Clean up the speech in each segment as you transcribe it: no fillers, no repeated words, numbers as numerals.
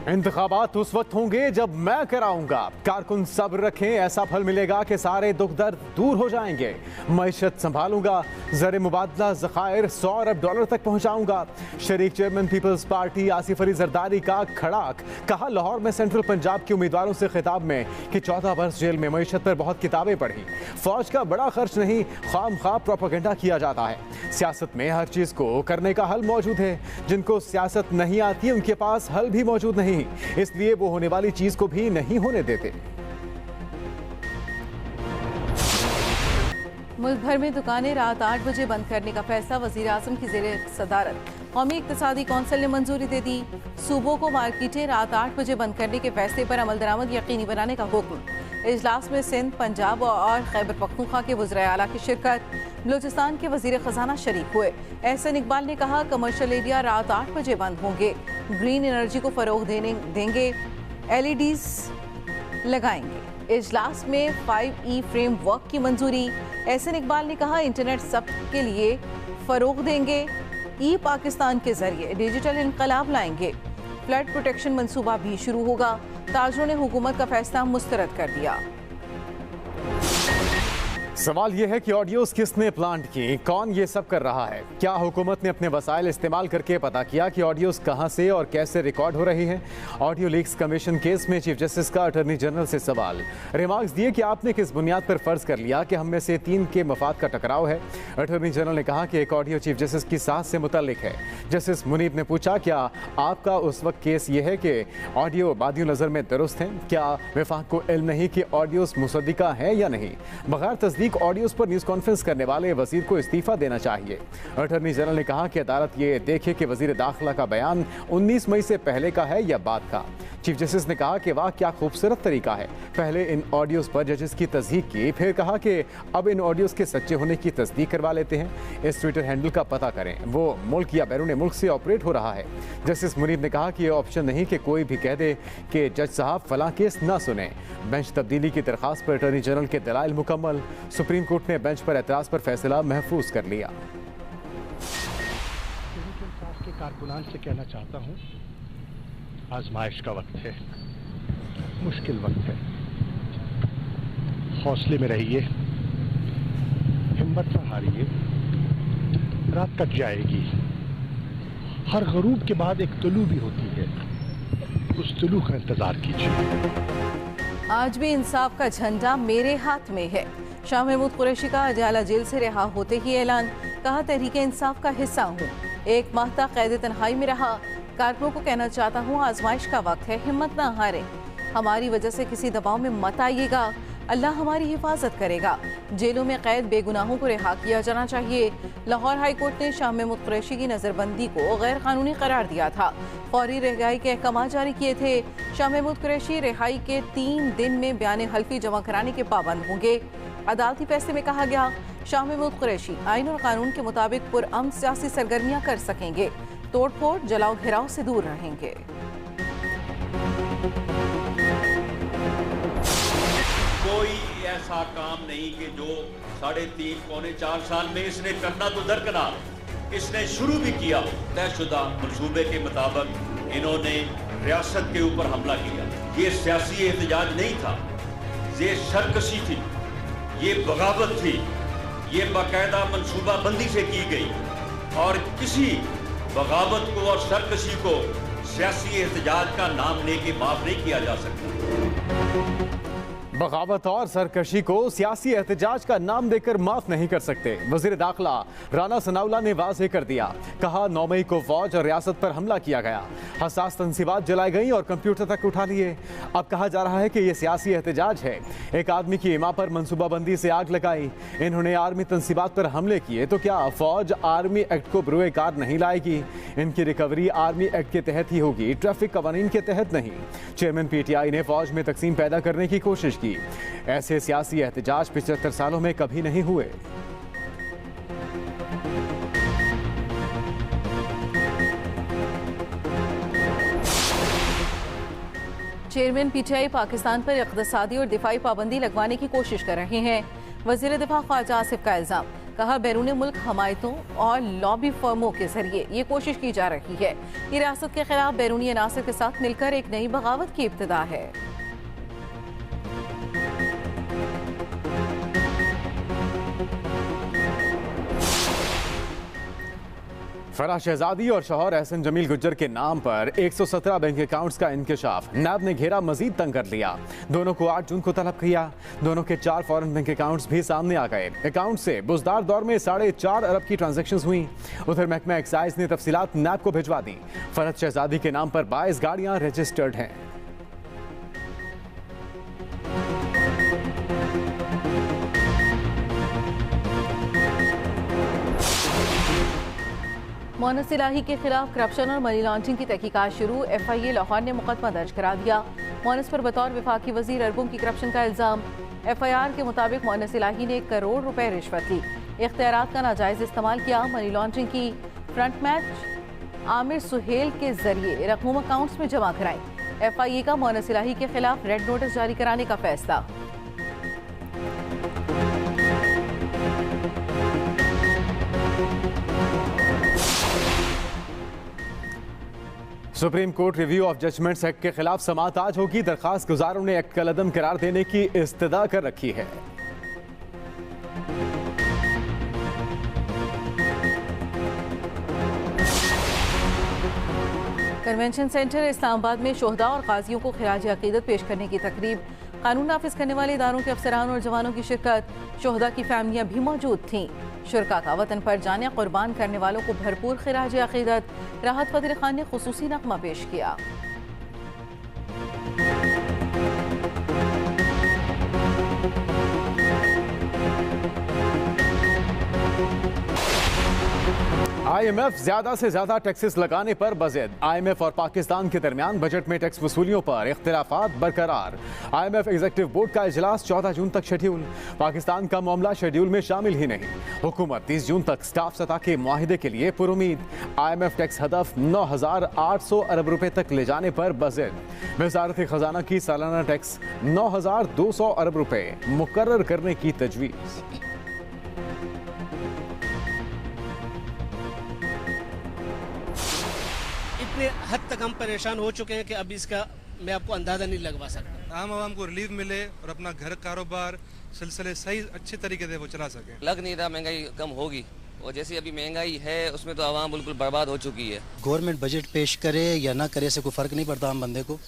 इंतखाबात उस वक्त होंगे जब मैं कराऊंगा। कारकुन सब्र रखें, ऐसा फल मिलेगा कि सारे दुख दर्द दूर हो जाएंगे। मईशत संभालूंगा, ज़र मुबादला ज़खायर $100 अरब तक पहुंचाऊंगा। शरीक chairman people's party Asif Ali Zardari का खड़ाक, कहा लाहौर में सेंट्रल पंजाब के उम्मीदवारों से खिताब में कि 14 बरस जेल में मईशत पर बहुत किताबें पढ़ी। फौज का बड़ा खर्च नहीं, खामखा प्रोपेगेंडा किया जाता है। सियासत में हर चीज को करने का हल मौजूद है। जिनको सियासत नहीं आती उनके पास हल भी मौजूद नहीं, इसलिए वो होने वाली चीज को भी नहीं होने देते। मुल्क भर में दुकानें रात 8 बजे बंद करने का फैसला वजीर आजम की ज़ेरे सदारत कौमी इक्तिसादी कौंसिल ने मंजूरी दे दी। सूबों को मार्केटें रात 8 बजे बंद करने के फैसले पर अमल दरामद यकीनी बनाने का हुक्म। इजलास में सिंध, पंजाब और खैबर पख्तूनख्वा के वज़ीर आला की शिरकत। बलूचिस्तान के वजीर खजाना शरीक हुए। एहसन इकबाल ने कहा कमर्शियल एरिया रात 8 बजे बंद होंगे, ग्रीन एनर्जी को फरोग देंगे, LEDs लगाएंगे। इजलास में 5E फ्रेमवर्क की मंजूरी। एहसन इकबाल ने कहा इंटरनेट सबके लिए फरोग देंगे, पाकिस्तान के जरिए डिजिटल इनकलाब लाएंगे। फ्लड प्रोटेक्शन मंसूबा भी शुरू होगा। ताजरों ने हुकूमत का फैसला मुस्तरद कर दिया। सवाल यह है कि ऑडियोज किसने प्लांट की, कौन ये सब कर रहा है? क्या हुकूमत ने अपने वसाइल इस्तेमाल करके पता किया कि ऑडियोज कहां से और कैसे रिकॉर्ड हो रही हैं? ऑडियो लीक्स कमीशन केस में चीफ जस्टिस का अटॉर्नी जनरल से सवाल। रिमार्क्स दिए कि आपने किस बुनियाद पर फर्ज कर लिया कि हम में से 3 के मफाद का टकराव है। अटॉर्नी जनरल ने कहा कि एक ऑडियो चीफ जस्टिस की साथ से मुतल्लिक है। जस्टिस मुनीब ने पूछा क्या आपका उस वक्त केस ये है कि ऑडियो बादियों नजर में दुरुस्त हैं? क्या विफाक को इल्म नहीं कि ऑडियोज मुसद्दिका है या नहीं? बगैर तस्दीक ऑडियोज पर न्यूज कॉन्फ्रेंस करने वाले वजीर को इस्तीफा देना चाहिए। अटॉर्नी जनरल ने कहा कि अदालत ये देखे कि वजीर दाखिला का बयान 19 मई से पहले का है या बाद का। चीफ जस्टिस ने कहा कि वाह क्या खूबसूरत तरीका है। पहले इन ऑडियोज पर जजेस की तस्दीक की, फिर कहा कि अब इन ऑडियोज के सच्चे होने की तस्दीक करवा लेते हैं। इस ट्विटर हैंडल का पता करें, वो मुल्क या बैरून मुल्क से ऑपरेट हो रहा है। जस्टिस मुनीब ने कहा कि यह ऑप्शन नहीं कि कोई भी कह दे कि जज साहब फलां केस ना सुने। बेंच तब्दीली की दरखास्त पर अटॉर्नी जनरल के दलाइल मुकम्मल। सुप्रीम कोर्ट ने बेंच पर एतराज पर फैसला महफूज कर लिया। के कारकुनान से कहना चाहता हूँ, आजमाइश का वक्त है, मुश्किल वक्त है। हौसले में रहिए, हिम्मत न हारिए। रात कट जाएगी, हर गरूब के बाद एक तुलू भी होती है, उस तुलू का इंतजार कीजिए। आज भी इंसाफ का झंडा मेरे हाथ में है। शाह महमूद कुरैशी का अजाला जेल से रिहा होते ही ऐलान। कहा तहरीक इंसाफ का हिस्सा हूँ, 1 माह तक कैद तन्हाई में रहा। कारकुनों को कहना चाहता हूँ आजमाइश का वक्त है, हिम्मत ना हारे। हमारी वजह से किसी दबाव में मत आइएगा, अल्लाह हमारी हिफाजत करेगा। जेलों में कैद बेगुनाहों को रिहा किया जाना चाहिए। लाहौर हाई कोर्ट ने शाह महमूद कुरैशी की नज़रबंदी को गैर कानूनी करार दिया था। फौरी रिहाई के अहकाम जारी किए थे। शाह महमूद कुरैशी रिहाई के 3 दिन में बयान हल्फी जमा कराने के पाबंद होंगे। अदालती फैसले में कहा गया शाह महमूद कुरैशी आइन और कानून के मुताबिक पुरअमन सियासी सरगर्मियां कर सकेंगे, तोड़ फोड़ जलाओ घेराव से दूर रहेंगे। कोई ऐसा काम नहीं कि जो 3.5 पौने 4 साल में इसने करना तो दरकिनार, इसने शुरू भी किया। तयशुदा मंसूबे के मुताबिक इन्होंने रियासत के ऊपर हमला किया। ये सियासी एहतजाज नहीं था, ये सरकशी थी, ये बगावत थी, ये बाकायदा मंसूबा बंदी से की गई। और किसी बगावत को और सरकशी को सियासी एहतजाज का नाम लेके माफ नहीं किया जा सकता। बगावत और सरकशी को सियासी एहतजाज का नाम देकर माफ नहीं कर सकते। वजीर दाखिला राना सनाउल्लाह ने वाज़ेह कर दिया। कहा 9 मई को फौज और रियासत पर हमला किया गया, हसास तंसीबात जलाई गई और कंप्यूटर तक उठा लिए। अब कहा जा रहा है कि यह सियासी एहतजाज है। एक आदमी की इमा पर मनसूबाबंदी से आग लगाई, इन्होंने आर्मी तंसीबात पर हमले किए, तो क्या फौज आर्मी एक्ट को बरूए कार नहीं लाएगी? इनकी रिकवरी आर्मी एक्ट के तहत ही होगी, ट्रैफिक कवानीन के तहत नहीं। चेयरमैन PTI ने फौज में तकसीम पैदा करने की कोशिश की। ऐसे सियासी एहतजाज 75 सालों में कभी नहीं हुए। चेयरमैन PTI पाकिस्तान पर इक़्तिसादी और दिफाई पाबंदी लगवाने की कोशिश कर रहे हैं। वज़ीर दिफा ख्वाजा आसिफ का इल्जाम। कहा बैरूनी मुल्क हमायतों और लॉबी फर्मों के जरिए ये कोशिश की जा रही है कि रियासत के खिलाफ बैरूनी अनासर के साथ मिलकर एक नई बगावत की इब्तिदा है। फराह शहजादी और शौहर एहसन जमील गुज्जर के नाम पर 117 बैंक अकाउंट्स का इंकशाफ। नैब ने घेरा मजीद तंग कर लिया। दोनों को 8 जून को तलब किया। दोनों के 4 फॉरेन बैंक अकाउंट्स भी सामने आ गए। अकाउंट से बुजदार दौर में 4.5 अरब की ट्रांजैक्शंस हुई। उधर महकमा एक्साइज ने तफसीलात नैब को भिजवा दी। फरहत शहजादी के नाम पर 22 गाड़ियां रजिस्टर्ड हैं। मोहनस इलाही के खिलाफ करप्शन और मनी लॉन्ड्रिंग की तहकीकात शुरू। FIA लाहौर ने मुकदमा दर्ज करा दिया। मोहनस पर बतौर वफाकी वजीर अरबों की करप्शन का इल्जाम। FIR के मुताबिक मोहनस इलाही ने 1 करोड़ रुपए रिश्वत ली, इख्तियारात का नाजायज इस्तेमाल किया। मनी लॉन्ड्रिंग की फ्रंट मैच आमिर सुहेल के जरिए रकूम अकाउंट्स में जमा कराई। FIA का मोहनस इलाही के खिलाफ रेड नोटिस जारी कराने का फैसला। Supreme court review of judgments act के खिलाफ समाअत आज होगी। दरखास्त गुजारों ने एक्ट कलअदम करार देने की इस्तदा कर रखी है। कन्वेंशन सेंटर इस्लामाबाद में शोहदा और काजियों को खिराज अकीदत पेश करने की तकरीब। कानून नाफिज करने वाले इदारों के अफसरान और जवानों की शिरकत। शोहदा की फैमिलियां भी मौजूद थीं। शुरका का वतन पर जाने कुर्बान करने वालों को भरपूर खिराज अकीदत। राहत फतेह खान ने खुसूसी नगमा पेश किया। IMF ज्यादा से ज्यादा टैक्सेस लगाने पर बज़िद। IMF और पाकिस्तान के दरमियान बजट में टैक्स वसूलियों पर इख्तिलाफात बरकरार। IMF एग्जीक्यूटिव बोर्ड का इजलास 14 जून तक शेड्यूल। पाकिस्तान का मामला शेड्यूल में शामिल ही नहीं। हुकूमत 30 जून तक स्टाफ सतह के मुआहिदे के लिए पुरुमीद। IMF टैक्स हदफ 9,800 अरब रुपए तक ले जाने पर बज़िद। वज़ारत खजाना की सालाना टैक्स 9,200 अरब रुपए मुकर्रर करने की तजवीज़। इतने हद तक हम परेशान हो चुके हैं कि अभी इसका मैं आपको अंदाजा नहीं लगवा सकता। आम आवाम को रिलीफ मिले और अपना घर कारोबार सिलसिले सही अच्छे तरीके से वो चला सके। लग नहीं रहा महंगाई कम होगी, और जैसी अभी महंगाई है उसमें तो आवाम बिल्कुल बर्बाद हो चुकी है। गवर्नमेंट बजट पेश करे या ना करे से कोई फ़र्क नहीं पड़ता आम बंदे को,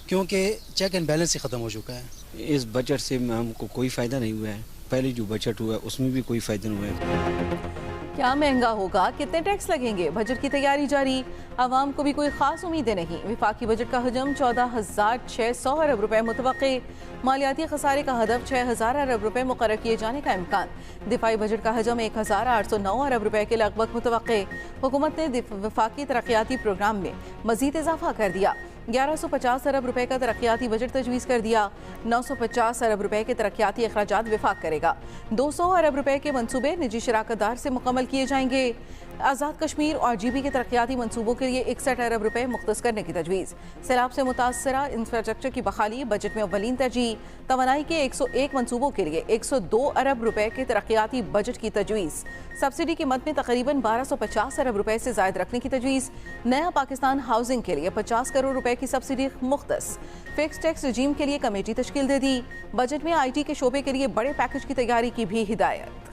क्योंकि चेक एंड बैलेंस ही ख़त्म हो चुका है। इस बजट से हमको कोई फ़ायदा नहीं हुआ है। पहले जो बजट हुआ है उसमें भी कोई फ़ायदा नहीं हुआ है। क्या महंगा होगा, कितने टैक्स लगेंगे, बजट की तैयारी जारी। आवाम को भी कोई खास उम्मीदें नहीं। विफाकी बजट का हजम 14,600 अरब रुपए मुतवक्के। मालियाती खसारे का हदफ 6,000 अरब रुपए मुकर्रर किए जाने का इम्कान। दिफाई बजट का हजम 1,809 अरब रुपए के लगभग मुतवक्के। हुकूमत ने विफाकी तरक्याती प्रोग्राम में मजीद इजाफा कर दिया। 1150 अरब रुपए का तरक्याती बजट तजवीज़ कर दिया। 950 अरब रुपए के तरक्याती अखराजात विफाक करेगा। 200 अरब रुपए के मंसूबे निजी शराकतदार से मुकम्मल किए जाएंगे। आज़ाद कश्मीर और GB के तरक्याती मंसूबों के लिए 61 अरब रुपए मुख्तस करने की तजवीज़। सैलाब से मुतासरा इंफ्रास्ट्रक्चर की बहाली बजट में अव्वलीन तरजीह। तवानाई के 101 मंसूबों के लिए 102 अरब रुपए के तरक्याती बजट की तजवीज़। सब्सिडी की मद में तकरीबन 1250 अरब रुपए से ज़ायद रखने की तजवीज़। नया पाकिस्तान हाउसिंग के लिए 50 करोड़ रुपए की सब्सिडी मुख्तस। फिक्स टैक्स रजीम के लिए कमेटी तश्कील दे दी। बजट में IT के शोबे के लिए बड़े पैकेज की तैयारी की भी हिदायत।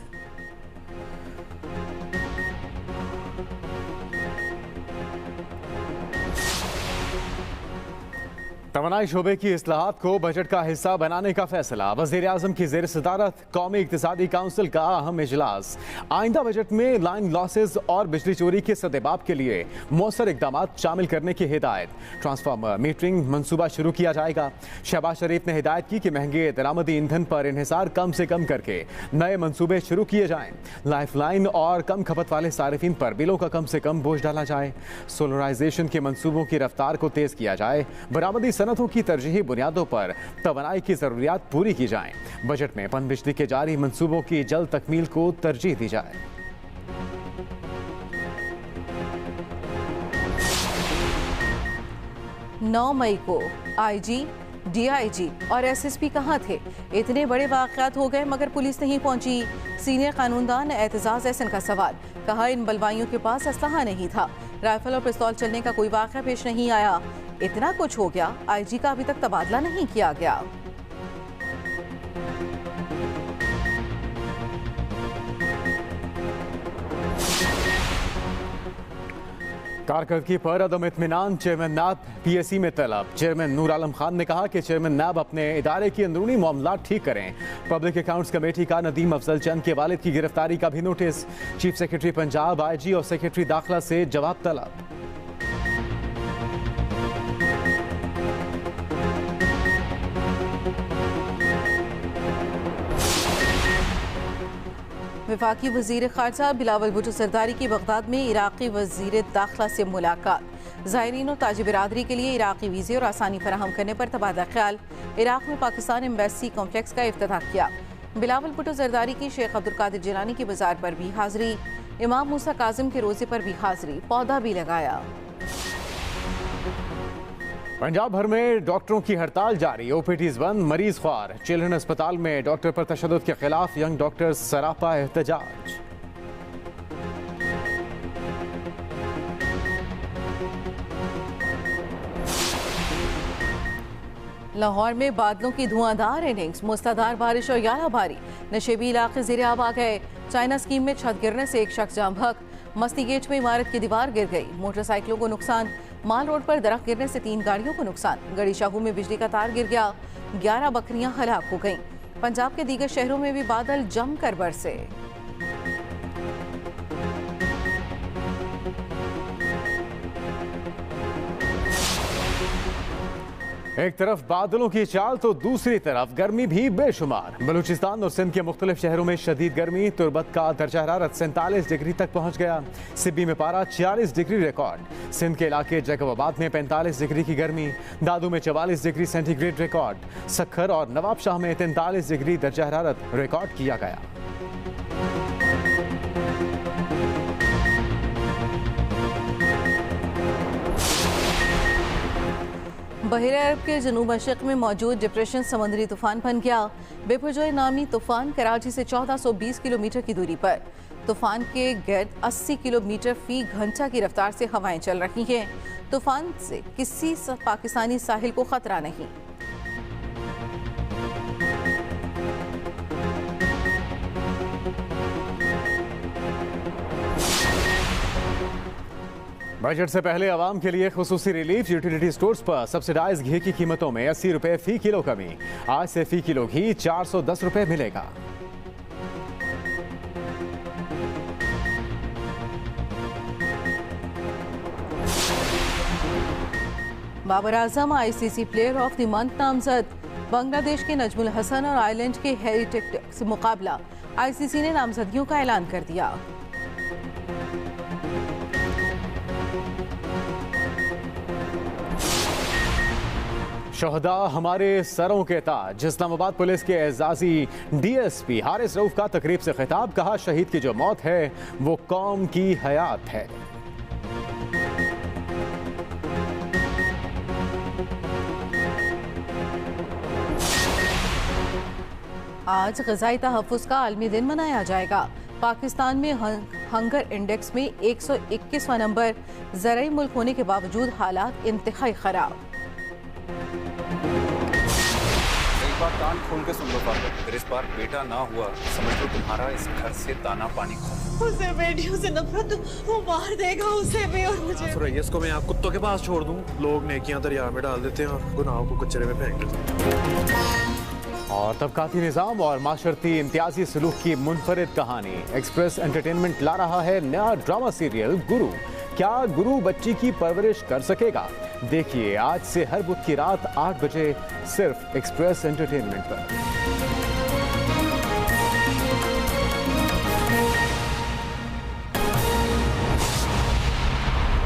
तवानाई शोबे की इस्लाहात को बजट का हिस्सा बनाने का फैसला। वज़ीर आज़म की ज़ेर सदारत कौमी इक़्तिसादी काउंसिल का अहम इजलास। आइंदा बजट में लाइन लॉसेस और बिजली चोरी के सद्देबाब के लिए मौसर इक़दाम शामिल करने की हिदायत। ट्रांसफार्मर मीटरिंग मनसूबा शुरू किया जाएगा। शहबाज शरीफ ने हिदायत की कि महंगे दरामदी ईंधन पर इन्हिसार कम से कम करके नए मनसूबे शुरू किए जाएँ। लाइफ लाइन और कम खपत वाले सारिफिन पर बिलों का कम से कम बोझ डाला जाए। सोलराइजेशन के मनसूबों की रफ्तार को तेज़ किया जाए। बरामदी सनतों की तरजीही बुनियादों पर तवानाई की जरूरियात पूरी की जाएं। बजट में पनबिजली के जारी मंसूबों की जल्द तकमील को तरजीह दी जाए। (9 मई को IG डीआईजी और एसएसपी कहां थे? इतने बड़े वाक़यात हो गए मगर पुलिस नहीं पहुंची। सीनियर कानूनदान एतजाज एहसन का सवाल, कहा इन बलवाइयों के पास असलहा नहीं था, राइफल और पिस्तौल चलने का कोई वाक़या पेश नहीं आया। इतना कुछ हो गया, आईजी का अभी तक तबादला नहीं किया गया। कारकर्दगी पर अदम इत्मीनान चेयरमैन नैब पीएससी में तलब। चेयरमैन नूर आलम खान ने कहा कि चेयरमैन नैब अपने इदारे की अंदरूनी मामला ठीक करें। पब्लिक अकाउंट्स कमेटी का नदीम अफजल चंद के वालिद की गिरफ्तारी का भी notice. Chief secretary Punjab, IG और सेक्रेटरी दाखिला से जवाब तलब। वफाकी वजीर खारजा बिलावल भुट्टो सरदारी की बगदाद में इराक़ी वजीर दाखिला से मुलाकात। ज़ायरीन और ताजी बिरादरी के लिए इराक़ी वीज़े और आसानी फराहम करने पर तबादला ख्याल। इराक़ में पाकिस्तान एम्बेसी कॉम्प्लेक्स का इफ्तिताह किया। बिलावल भुट्टो सरदारी की शेख अब्दुल कादिर जिलानी की बाजार पर भी हाजिरी। इमाम मूसा काजिम के रोज़े पर भी हाजिरी, पौधा भी लगाया। पंजाब भर में डॉक्टरों की हड़ताल जारी, ओपीडीज बंद, मरीज ख्वार। चिल्ड्रन अस्पताल में डॉक्टर पर तशद्दुद के खिलाफ यंग डॉक्टर्स सरापा एहतजाज। लाहौर में बादलों की धुआंधार इनिंग्स, मूसलाधार बारिश और यालाबारी, नशेबी इलाके ज़ेरे आब आ गए। चाइना स्कीम में छत गिरने से एक शख्स जाम बहक। मस्ती गेट में इमारत की दीवार गिर गई, मोटरसाइकिलों को नुकसान। माल रोड पर दरख्त गिरने से 3 गाड़ियों को नुकसान। गड़ी शाहू में बिजली का तार गिर गया, 11 बकरियां हलाक हो गईं। पंजाब के दीगर शहरों में भी बादल जमकर बरसे। एक तरफ बादलों की चाल तो दूसरी तरफ गर्मी भी बेशुमार। बलूचिस्तान और सिंध के मुख्तलिफ शहरों में शदीद गर्मी। तुर्बत का दर्जा हरारत 47 डिग्री तक पहुंच गया। सिब्बी में पारा 40 डिग्री रिकॉर्ड। सिंध के इलाके जैकबाबाद में 45 डिग्री की गर्मी। दादू में 44 डिग्री सेंटीग्रेड रिकॉर्ड। सखर और नवाबशाह में 43 डिग्री दर्जा हरारत रिकॉर्ड किया गया। बहरे अरब के जनूब मशरक़ में मौजूद डिप्रेशन समुद्री तूफान बन गया। बेपुरजोय नामी तूफान कराची से 1420 किलोमीटर की दूरी पर। तूफान के गर्द 80 किलोमीटर फी घंटा की रफ्तार से हवाएं चल रही हैं। तूफान से किसी पाकिस्तानी साहिल को खतरा नहीं। बजट से पहले आवाम के लिए खुसूसी रिलीफ। यूटिलिटी स्टोर्स पर सब्सिडाइज घी की कीमतों में 80 रुपए फी किलो कमी। आज से फी किलो घी 410 रुपए मिलेगा। Babar Azam ICC player of the month नामजद। बांग्लादेश के नजमुल हसन और आयरलैंड के हैरी टिकटॉक से मुकाबला। आईसीसी ने नामजदगियों का ऐलान कर दिया। शहदा हमारे सरों के ताज। इस्लामाबाद पुलिस के एजाजी डीएसपी हारिस रऊफ का तकरीब से खिताब, कहा शहीद की जो मौत है वो कौम की हयात है। आज ग़ज़ाई तहफ़्फ़ुज़ का आलमी दिन मनाया जाएगा। पाकिस्तान में हंगर इंडेक्स में 121वां नंबर। ज़राई मुल्क होने के बावजूद हालात इंतहाई ख़राब। बार कान खोल के सुन लो पागल, अगर इस बार बेटा ना हुआ समझ लो तुम्हारा इस घर से दाना पानी खो। उसे बेटियों से नफरत, वो मार देगा उसे भी और मुझे। सुरैयस को मैं आप कुत्तों के पास छोड़ दूं? लोग नेकियां दरिया में डाल देते हैं और गुनाहों को कचरे में फेंक देते हैं। और तबकाती निज़ाम और माशरती इम्तियाजी सलूक की मुनफरिद कहानी। एक्सप्रेस एंटरटेनमेंट ला रहा है नया ड्रामा सीरियल गुरु। क्या गुरु बच्ची की परवरिश कर सकेगा? देखिए आज से हर बुध की रात 8 बजे सिर्फ एक्सप्रेस एंटरटेनमेंट पर।